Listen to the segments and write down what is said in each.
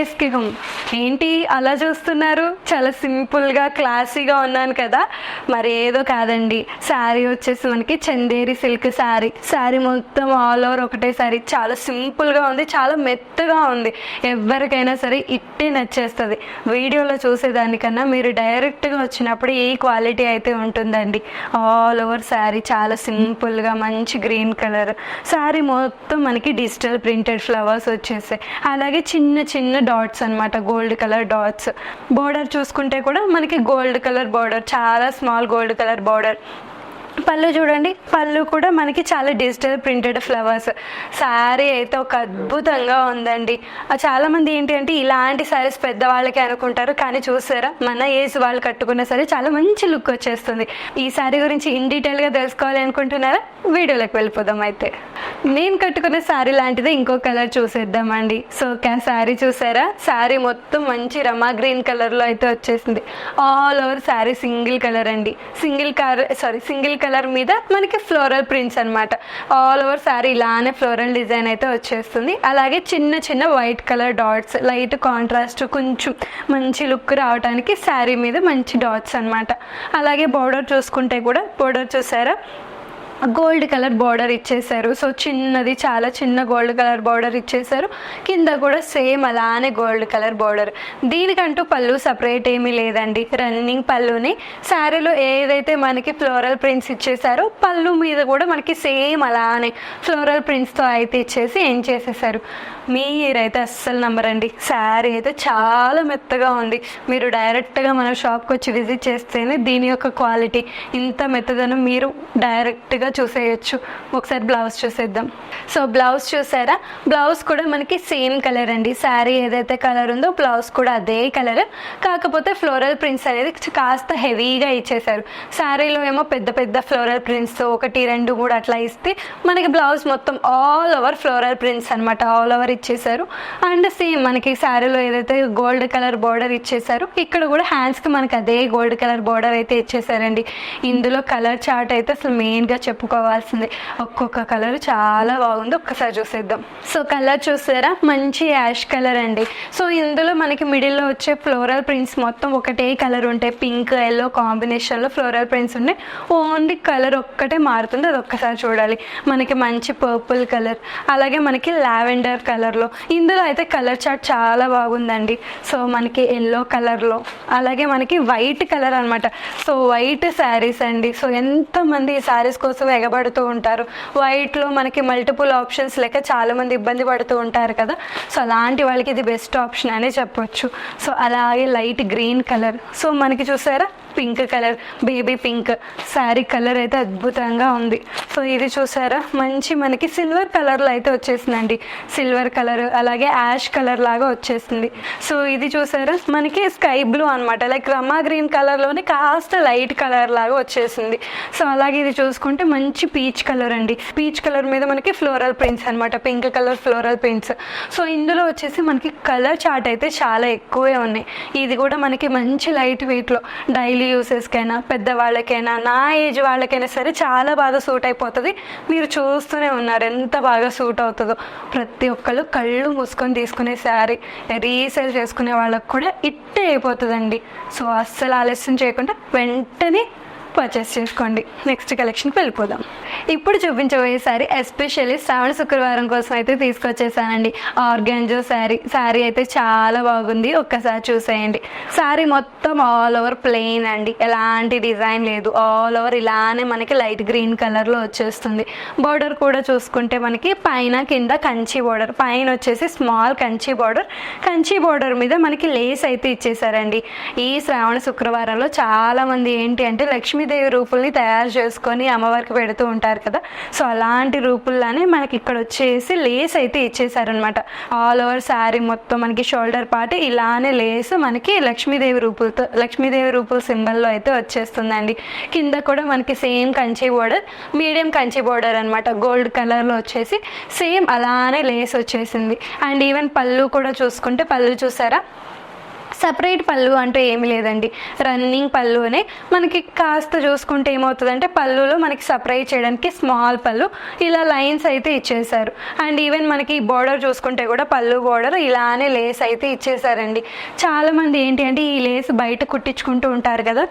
డేస్కి హోమ్. ఏంటి అలా చూస్తున్నారు? చాలా సింపుల్గా క్లాసీగా ఉన్నాను కదా. మరి ఏదో కాదండి, శారీ వచ్చేసి మనకి చందేరి సిల్క్ శారీ. శారీ మొత్తం ఆల్ ఓవర్ ఒకటే శారీ. చాలా సింపుల్గా ఉంది, చాలా మెత్తగా ఉంది. ఎవరికైనా సరే ఇట్టే నచ్చేస్తుంది. వీడియోలో చూసేదానికన్నా మీరు డైరెక్ట్గా వచ్చినప్పుడు ఈ క్వాలిటీ అయితే ఉంటుందండి. ఆల్ ఓవర్ శారీ చాలా సింపుల్గా మంచి గ్రీన్ కలర్ శారీ మొత్తం మనకి డిజిటల్ ప్రింటెడ్ ఫ్లవర్స్ వచ్చేసాయి. అలాగే చిన్న చిన్న డాట్స్ అనమాట, గోల్డ్ కలర్ డాట్స్. బోర్డర్ చూసుకుంటే కూడా మనకి గోల్డ్ కలర్ బోర్డర్, చాలా స్మాల్ గోల్డ్ కలర్ బోర్డర్. పళ్ళు చూడండి, పళ్ళు కూడా మనకి చాలా డిజిటల్ ప్రింటెడ్ ఫ్లవర్స్. శారీ అయితే ఒక అద్భుతంగా ఉందండి. చాలామంది ఏంటి అంటే ఇలాంటి శారీస్ పెద్దవాళ్ళకి అనుకుంటారు, కానీ చూసారా మన ఏజ్ వాళ్ళు కట్టుకున్న సరే చాలా మంచి లుక్ వచ్చేస్తుంది. ఈ శారీ గురించి ఇన్ డీటెయిల్గా తెలుసుకోవాలి అనుకుంటున్నారా? వీడియోలోకి వెళ్ళిపోదాం. అయితే నేను కట్టుకున్న శారీ లాంటిదే ఇంకో కలర్ చూసేద్దామండి. సో శారీ చూసారా? శారీ మొత్తం మంచి రమా గ్రీన్ కలర్లో అయితే వచ్చేసింది. All over sari single colour అండి. సింగిల్ కలర్ మీద మనకి ఫ్లోరల్ ప్రింట్స్ అనమాట. ఆల్ ఓవర్ శారీ ఇలానే ఫ్లోరల్ డిజైన్ అయితే వచ్చేస్తుంది. అలాగే చిన్న చిన్న white colour dots, light contrast, కొంచెం మంచి లుక్ రావడానికి శారీ మీద మంచి డాట్స్ అనమాట. అలాగే బోర్డర్ చూసుకుంటే కూడా, బోర్డర్ చూసారా? గోల్డ్ కలర్ బార్డర్ ఇచ్చేసారు. సో చిన్నది, చాలా చిన్న గోల్డ్ కలర్ బార్డర్ ఇచ్చేసారు. కింద కూడా సేమ్ అలానే గోల్డ్ కలర్ బార్డర్. దీనికంటూ పళ్ళు సపరేట్ ఏమీ లేదండి, రన్నింగ్ పళ్ళుని. శారీలో ఏదైతే మనకి ఫ్లోరల్ ప్రింట్స్ ఇచ్చేసారో పళ్ళు మీద కూడా మనకి సేమ్ అలానే ఫ్లోరల్ ప్రింట్స్తో అయితే ఇచ్చేసి ఏం చేసేసారు. మీరైతే అస్సలు నమ్మరండి, శారీ అయితే చాలా మెత్తగా ఉంది. మీరు డైరెక్ట్గా మన షాప్కి వచ్చి విజిట్ చేస్తేనే దీని యొక్క క్వాలిటీ, ఇంత మెత్తదనం మీరు డైరెక్ట్గా చూసేయచ్చు. ఒకసారి బ్లౌజ్ చూసేద్దాం. సో బ్లౌజ్ చూసారా? బ్లౌజ్ కూడా మనకి సేమ్ కలర్ అండి. శారీ ఏదైతే కలర్ ఉందో బ్లౌజ్ కూడా అదే కలర్, కాకపోతే ఫ్లోరల్ ప్రింట్స్ అనేది కాస్త హెవీగా ఇచ్చేసారు. శారీలో ఏమో పెద్ద పెద్ద ఫ్లోరల్ ప్రింట్స్ 1, 2, 3 అట్లా ఇస్తే మనకి బ్లౌజ్ మొత్తం ఆల్ ఓవర్ ఫ్లోరల్ ప్రింట్స్ అనమాట. ఆల్ ఓవర్ ఇచ్చేసారు. అండ్ సేమ్ మనకి శారీలో ఏదైతే గోల్డ్ కలర్ బార్డర్ ఇచ్చేసారు, ఇక్కడ కూడా హ్యాండ్స్కి మనకి అదే గోల్డ్ కలర్ బార్డర్ అయితే ఇచ్చేసారండి. ఇందులో కలర్ చార్ట్ అయితే అసలు మెయిన్గా చెప్పుకోవాల్సింది. ఒక్కొక్క కలర్ చాలా బాగుంది, ఒక్కసారి చూసేద్దాం. సో కలర్ చూసారా? మంచి యాష్ కలర్ అండి. సో ఇందులో మనకి మిడిల్లో వచ్చే ఫ్లోరల్ ప్రింట్స్ మొత్తం ఒకటే కలర్ ఉంటాయి. పింక్ ఎల్లో కాంబినేషన్లో ఫ్లోరల్ ప్రింట్స్ ఉన్నాయి. ఓన్లీ కలర్ ఒక్కటే మారుతుంది, అది ఒక్కసారి చూడాలి. మనకి మంచి పర్పుల్ కలర్, అలాగే మనకి లావెండర్ కలర్లో. ఇందులో అయితే కలర్ చార్ట్ చాలా బాగుందండి. సో మనకి ఎల్లో కలర్లో, అలాగే మనకి వైట్ కలర్ అనమాట. సో వైట్ శారీస్ అండి. సో ఎంతమంది ఈ శారీస్ కోసం ఎగబడుతూ ఉంటారు. వైట్లో మనకి మల్టిపుల్ ఆప్షన్స్ లేక చాలామంది ఇబ్బంది పడుతూ ఉంటారు కదా. సో అలాంటి వాళ్ళకి ఇది బెస్ట్ ఆప్షన్ అనే చెప్పొచ్చు. సో అలాగే లైట్ గ్రీన్ కలర్. సో మనకి చూసారా? Pink colour, baby pink sari colour అయితే అద్భుతంగా ఉంది. సో ఇది చూసారా? మంచి మనకి సిల్వర్ కలర్లో అయితే వచ్చేసిందండి. సిల్వర్ కలర్, అలాగే యాష్ కలర్ లాగా వచ్చేసింది. సో ఇది చూసారా? మనకి స్కై బ్లూ అనమాట, లైక్ రమా గ్రీన్ కలర్లోనే కాస్త లైట్ కలర్ లాగా వచ్చేసింది. సో అలాగే ఇది చూసుకుంటే మంచి పీచ్ కలర్ అండి. పీచ్ కలర్ మీద మనకి ఫ్లోరల్ ప్రింట్స్ అనమాట, pink colour floral prints. So ఇందులో వచ్చేసి మనకి కలర్ చార్ట్ అయితే చాలా ఎక్కువే ఉన్నాయి. ఇది కూడా మనకి మంచి లైట్ వెయిట్లో డైలీ యూసెస్కైనా, పెద్దవాళ్ళకైనా, నా ఏజ్ వాళ్ళకైనా సరే చాలా బాగా సూట్ అయిపోతుంది. మీరు చూస్తూనే ఉన్నారు ఎంత బాగా సూట్ అవుతుందో. ప్రతి ఒక్కళ్ళు కళ్ళు మూసుకొని తీసుకునే శారీ రీసేల్ చేసుకునే వాళ్ళకు కూడా ఇట్టే అయిపోతుందండి. సో అస్సలు ఆలస్యం చేయకుండా వెంటనే పర్చేస్ చేసుకోండి. నెక్స్ట్ కలెక్షన్కి వెళ్ళిపోదాం. ఇప్పుడు చూపించబోయే శారీ ఎస్పెషల్లీ శ్రావణ శుక్రవారం కోసం అయితే తీసుకొచ్చేసానండి. ఆర్గాంజో శారీ అయితే చాలా బాగుంది, ఒక్కసారి చూసేయండి. శారీ మొత్తం ఆల్ ఓవర్ ప్లెయిన్ అండి, ఎలాంటి డిజైన్ లేదు. ఆల్ ఓవర్ ఇలానే మనకి లైట్ గ్రీన్ కలర్లో వచ్చేస్తుంది. బార్డర్ కూడా చూసుకుంటే మనకి పైన కింద కంచి బార్డర్, పైన వచ్చేసి స్మాల్ కంచి బార్డర్ మీద మనకి లేస్ అయితే ఇచ్చేసారండి. ఈ శ్రావణ శుక్రవారంలో చాలామంది ఏంటి అంటే లక్ష్మీదేవి రూపుల్ని తయారు చేసుకొని అమ్మవారికి పెడుతూ ఉంటారు కదా. సో అలాంటి రూపుల్లానే మనకి ఇక్కడ వచ్చేసి లేస్ అయితే ఇచ్చేసారనమాట. ఆల్ ఓవర్ శారీ మొత్తం మనకి షోల్డర్ పార్ట్ ఇలానే లేస్ మనకి లక్ష్మీదేవి రూపుల సింబల్లో అయితే వచ్చేస్తుందండి. కింద కూడా మనకి same Kanchi border, medium Kanchi border అనమాట, గోల్డ్ కలర్లో వచ్చేసి సేమ్ అలానే లేస్ వచ్చేసింది. అండ్ ఈవెన్ పళ్ళు కూడా చూసుకుంటే, పళ్ళు చూసారా? సపరేట్ పళ్ళు అంటూ ఏమీ లేదండి, రన్నింగ్ పళ్ళునే. మనకి కాస్త చూసుకుంటే ఏమవుతుందంటే పళ్ళులో మనకి సపరేట్ చేయడానికి స్మాల్ పళ్ళు ఇలా లైన్స్ అయితే ఇచ్చేసారు. అండ్ ఈవెన్ మనకి బోర్డర్ చూసుకుంటే కూడా పళ్ళు బోర్డర్ ఇలానే లేస్ అయితే ఇచ్చేసారండి. చాలామంది ఏంటి అంటే ఈ లేస్ బయట కుట్టించుకుంటూ ఉంటారు కదా,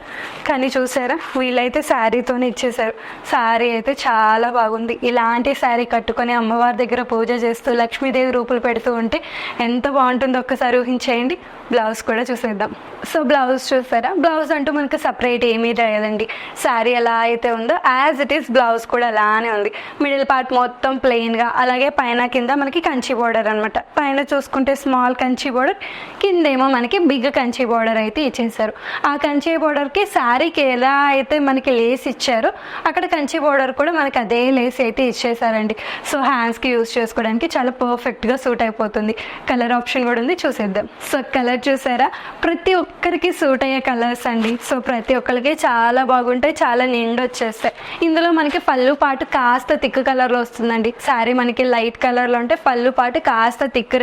కానీ చూసారా వీళ్ళైతే శారీతోనే ఇచ్చేసారు. శారీ అయితే చాలా బాగుంది. ఇలాంటి శారీ కట్టుకొని అమ్మవారి దగ్గర పూజ చేస్తూ లక్ష్మీదేవి రూపులు పెడుతూ ఉంటే ఎంత బాగుంటుందో ఒక్కసారి ఊహించేయండి. బ్లౌజ్ కూడా చూసేద్దాం. సో బ్లౌజ్ చూసారా, బ్లౌజ్ అంటూ మనకు సపరేట్ ఏమీ లేదండి. శారీ ఎలా అయితే ఉందో యాజ్ ఇట్ ఈస్ బ్లౌజ్ కూడా అలానే ఉంది. మిడిల్ పార్ట్ మొత్తం ప్లెయిన్గా, అలాగే పైన కింద మనకి కంచి బోర్డర్ అనమాట. పైన చూసుకుంటే స్మాల్ కంచి బోర్డర్, కిందేమో మనకి బిగ్ కంచి బోర్డర్ అయితే ఇచ్చేసారు. ఆ కంచి బోర్డర్కి శారీకి ఎలా అయితే మనకి లేస్ ఇచ్చారో అక్కడ కంచి బోర్డర్ కూడా మనకి అదే లేస్ అయితే ఇచ్చేసారండి. సో హ్యాండ్స్కి యూజ్ చేసుకోవడానికి చాలా పర్ఫెక్ట్గా సూట్ అయిపోతుంది. కలర్ ఆప్షన్ కూడా ఉంది, చూసేద్దాం. సో కలర్ చూసారా, ప్రతి ఒక్కరికి సూట్ అయ్యే కలర్స్ అండి. సో ప్రతి ఒక్కరికి చాలా బాగుంటాయి, చాలా నిండు వచ్చేస్తాయి. ఇందులో మనకి పళ్ళు పాటు కాస్త థిక్ కలర్లో వస్తుందండి. శారీ మనకి లైట్ కలర్లో ఉంటే పళ్ళు పాటు కాస్త థిక్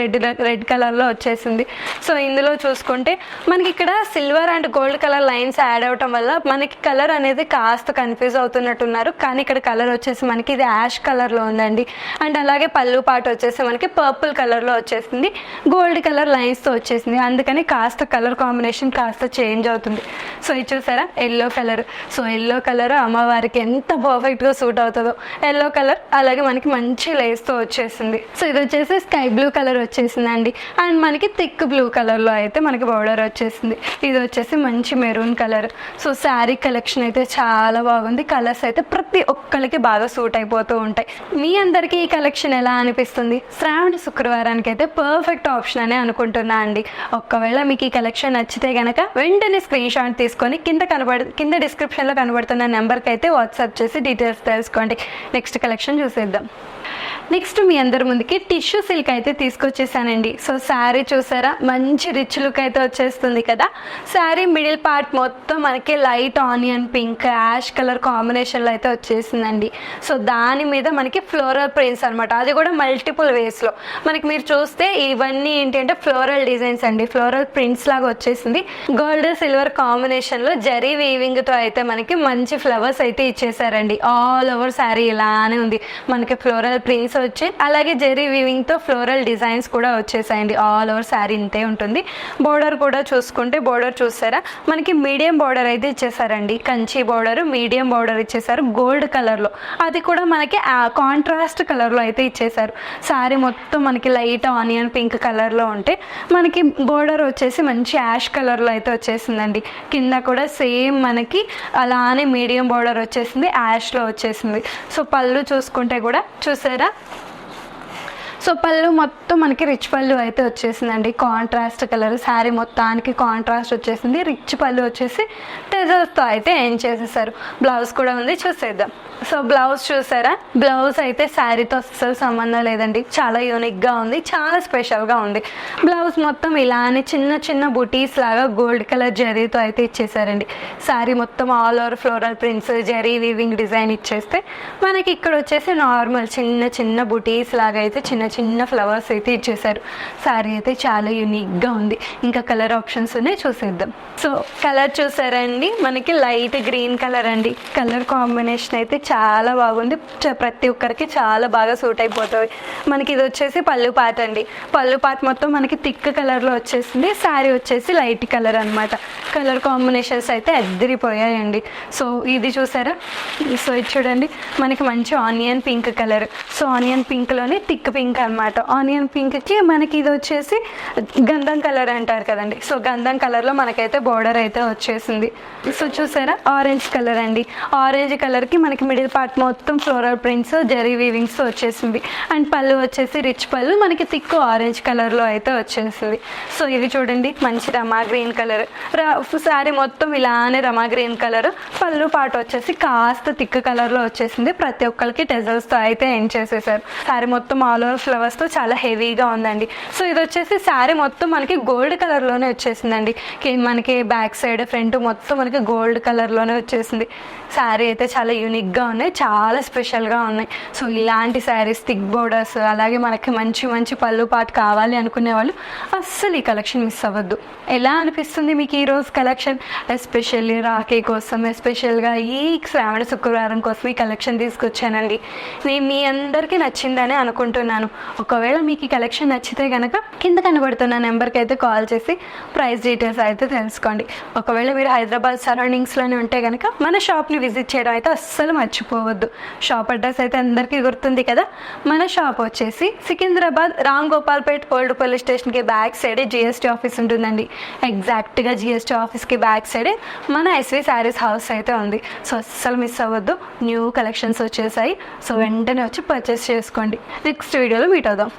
రెడ్ కలర్లో వచ్చేసింది. సో ఇందులో చూసుకుంటే మనకి ఇక్కడ silver and gold colour lines add అవటం వల్ల మనకి కలర్ అనేది కాస్త కన్ఫ్యూజ్ అవుతున్నట్టున్నారు. కానీ ఇక్కడ కలర్ వచ్చేసి మనకి ఇది యాష్ కలర్లో ఉందండి. అండ్ అలాగే పళ్ళు పాటు వచ్చేసి మనకి పర్పుల్ కలర్లో వచ్చేసింది, గోల్డ్ కలర్ లైన్స్తో వచ్చేసింది. అందుకని కాస్త కలర్ కాంబినేషన్ కాస్త చేంజ్ అవుతుంది. సో ఇది చూసారా yellow colour. So yellow colour అమ్మవారికి ఎంత పర్ఫెక్ట్గా సూట్ అవుతుందో. ఎల్లో కలర్ అలాగే మనకి మంచి లేస్తో వచ్చేసింది. సో ఇది వచ్చేసి స్కై బ్లూ కలర్ వచ్చేసిందండి. అండ్ మనకి థిక్ బ్లూ కలర్లో అయితే మనకి బోర్డర్ వచ్చేసింది. ఇది వచ్చేసి మంచి maroon colour. So sari collection అయితే చాలా బాగుంది. కలర్స్ అయితే ప్రతి ఒక్కరికి బాగా సూట్ అయిపోతూ ఉంటాయి. మీ అందరికీ ఈ కలెక్షన్ ఎలా అనిపిస్తుంది? శ్రావణ శుక్రవారానికి అయితే పర్ఫెక్ట్ ఆప్షన్ అనే అనుకుంటున్నా అండి. ఒకవేళ మీకు ఈ కలెక్షన్ నచ్చితే కనుక వెంటనే స్క్రీన్ షాట్ తీసుకొని కింద డిస్క్రిప్షన్లో కనబడుతున్న నెంబర్కి అయితే వాట్సాప్ చేసి డీటెయిల్స్ తెలుసుకోండి. నెక్స్ట్ కలెక్షన్ చూసేద్దాం. నెక్స్ట్ మీ అందరి ముందుకి టిష్యూ సిల్క్ అయితే తీసుకొచ్చేసానండి. సో శారీ చూసారా మంచి రిచ్ లుక్ అయితే వచ్చేస్తుంది కదా. శారీ మిడిల్ పార్ట్ మొత్తం మనకి light onion pink ash colour కాంబినేషన్లో అయితే వచ్చేసిందండి. సో దాని మీద మనకి ఫ్లోరల్ ప్రింట్స్ అనమాట, అది కూడా మల్టిపుల్ వేస్లో. మనకి మీరు చూస్తే ఇవన్నీ ఏంటి అంటే ఫ్లోరల్ డిజైన్స్ అండి, ఫ్లోరల్ ప్రింట్స్ లాగా వచ్చేసింది. గోల్డ్ సిల్వర్ కాంబినేషన్లో జరీ వీవింగ్తో అయితే మనకి మంచి ఫ్లవర్స్ అయితే ఇచ్చేసారండి. ఆల్ ఓవర్ శారీ ఇలానే ఉంది, మనకి ఫ్లోరల్ ప్రింట్స్ వచ్చి అలాగే జెరీ వీవింగ్ తో ఫ్లోరల్ డిజైన్స్ కూడా వచ్చేసాయండి. ఆల్ ఓవర్ శారీ ఇంతే ఉంటుంది. బోర్డర్ కూడా చూసుకుంటే బోర్డర్ చూసారా మనకి మీడియం బోర్డర్ అయితే ఇచ్చేసారండి. కంచి బోర్డర్ మీడియం బోర్డర్ ఇచ్చేసారు గోల్డ్ కలర్ లో, అది కూడా మనకి కాంట్రాస్ట్ కలర్ లో అయితే ఇచ్చేసారు. శారీ మొత్తం మనకి లైట్ ఆనియన్ పింక్ కలర్ లో ఉంటే మనకి బోర్డర్ వచ్చేసి మంచి యాష్ కలర్ లో అయితే వచ్చేసిందండి. కింద కూడా సేమ్ మనకి అలానే మీడియం బోర్డర్ వచ్చేసింది, యాష్ లో వచ్చేసింది. సో పళ్ళు చూసుకుంటే కూడా చూసారా, సో పళ్ళు మొత్తం మనకి రిచ్ పళ్ళు అయితే వచ్చేసిందండి. కాంట్రాస్ట్ కలర్ శారీ మొత్తానికి కాంట్రాస్ట్ వచ్చేసింది. రిచ్ పళ్ళు వచ్చేసి టెజల్స్తో అయితే ఎండ్ చేసేసారు. బ్లౌజ్ కూడా ఉంది, చూసేద్దాం. సో బ్లౌజ్ చూసారా, బ్లౌజ్ అయితే శారీతో అస్సలు సంబంధం లేదండి. చాలా యూనిక్గా ఉంది, చాలా స్పెషల్గా ఉంది. బ్లౌజ్ మొత్తం ఇలానే చిన్న చిన్న బుటీస్ లాగా గోల్డ్ కలర్ జరీతో అయితే ఇచ్చేసారండి. శారీ మొత్తం all over floral prints zari weaving design ఇచ్చేస్తే మనకి ఇక్కడ వచ్చేసి నార్మల్ చిన్న చిన్న బుటీస్ లాగా అయితే చిన్న చిన్న ఫ్లవర్స్ అయితే ఇచ్చేసారు. శారీ అయితే చాలా యూనిక్గా ఉంది. ఇంకా కలర్ ఆప్షన్స్ ఉన్నాయి, చూసేద్దాం. సో కలర్ చూసారండి, మనకి లైట్ గ్రీన్ కలర్ అండి. కలర్ కాంబినేషన్ అయితే చాలా బాగుంది, ప్రతి ఒక్కరికి చాలా బాగా సూట్ అయిపోతుంది. మనకి ఇది వచ్చేసి పళ్ళు పాట అండి. పళ్ళు పాట మొత్తం మనకి థిక్ కలర్లో వచ్చేసింది. శారీ వచ్చేసి లైట్ కలర్ అనమాట. కలర్ కాంబినేషన్స్ అయితే అద్దరిపోయాయండి. సో ఇది చూసారా, సో ఇది చూడండి మనకి మంచి onion pink colour. So onion పింక్లోనే థిక్ పింక్ అనమాట. ఆనియన్ పింక్కి మనకి ఇది వచ్చేసి గంధం కలర్ అంటారు కదండి. సో గంధం కలర్లో మనకైతే బోర్డర్ అయితే వచ్చేసింది. సో చూసారా ఆరెంజ్ కలర్ అండి. ఆరెంజ్ కలర్కి మనకి మిడిల్ పార్ట్ మొత్తం ఫ్లోరల్ ప్రింట్స్ జరీ వీవింగ్స్ వచ్చేసింది. అండ్ పళ్ళు వచ్చేసి రిచ్ పళ్ళు మనకి థిక్ ఆరెంజ్ కలర్లో అయితే వచ్చేసింది. సో ఇది చూడండి మంచి రమా గ్రీన్ కలర్. శారీ మొత్తం ఇలానే రమా గ్రీన్ కలర్. పళ్ళు పాటు వచ్చేసి కాస్త థిక్ కలర్లో వచ్చేసింది. ప్రతి ఒక్కరికి టెజల్స్తో అయితే ఎండ్ చేసేసారు. శారీ మొత్తం ఆల్ ఓవర్ ఫ్లవర్స్తో చాలా హెవీగా ఉందండి. సో ఇది వచ్చేసి శారీ మొత్తం మనకి గోల్డ్ కలర్లోనే వచ్చేసిందండి. మనకి బ్యాక్ సైడ్ ఫ్రంట్ మొత్తం మనకి గోల్డ్ కలర్లోనే వచ్చేసింది. శారీ అయితే చాలా యూనిక్గా ఉన్నాయి, చాలా స్పెషల్గా ఉన్నాయి. సో ఇలాంటి శారీస్ థిక్ బోర్డర్స్ అలాగే మనకి మంచి మంచి పళ్ళు పాటు కావాలి అనుకునే వాళ్ళు అస్సలు ఈ కలెక్షన్ మిస్ అవ్వద్దు. ఎలా అనిపిస్తుంది మీకు ఈరోజు కలెక్షన్? ఎస్పెషల్లీ రాఖీ కోసం, ఎస్పెషల్గా ఈ శ్రావణ శుక్రవారం కోసం ఈ కలెక్షన్ తీసుకొచ్చానండి. నేను మీ అందరికీ నచ్చిందని అనుకుంటున్నాను. ఒకవేళ మీకు ఈ కలెక్షన్ నచ్చితే కనుక కింద కనబడుతున్న నెంబర్కి అయితే కాల్ చేసి ప్రైస్ డీటెయిల్స్ అయితే తెలుసుకోండి. ఒకవేళ మీరు హైదరాబాద్ సరౌండింగ్స్లోనే ఉంటే కనుక మన షాప్ని విజిట్ చేయడం అయితే అస్సలు మర్చిపోవద్దు. షాప్ అడ్రస్ అయితే అందరికీ గుర్తుంది కదా. మన షాప్ వచ్చేసి సికింద్రాబాద్ రామ్ గోపాల్పేట్ ఓల్డ్ పోలీస్ స్టేషన్కి బ్యాక్ సైడే జిఎస్టీ ఆఫీస్ ఉంటుందండి. ఎగ్జాక్ట్గా జిఎస్టీ ఆఫీస్కి బ్యాక్ సైడే మన ఎస్వి శారీస్ హౌస్ అయితే ఉంది. సో అస్సలు మిస్ అవ్వద్దు. న్యూ కలెక్షన్స్ వచ్చేసాయి. సో వెంటనే వచ్చి పర్చేస్ చేసుకోండి. నెక్స్ట్ వీడియోలో మీట్ అవుదాం.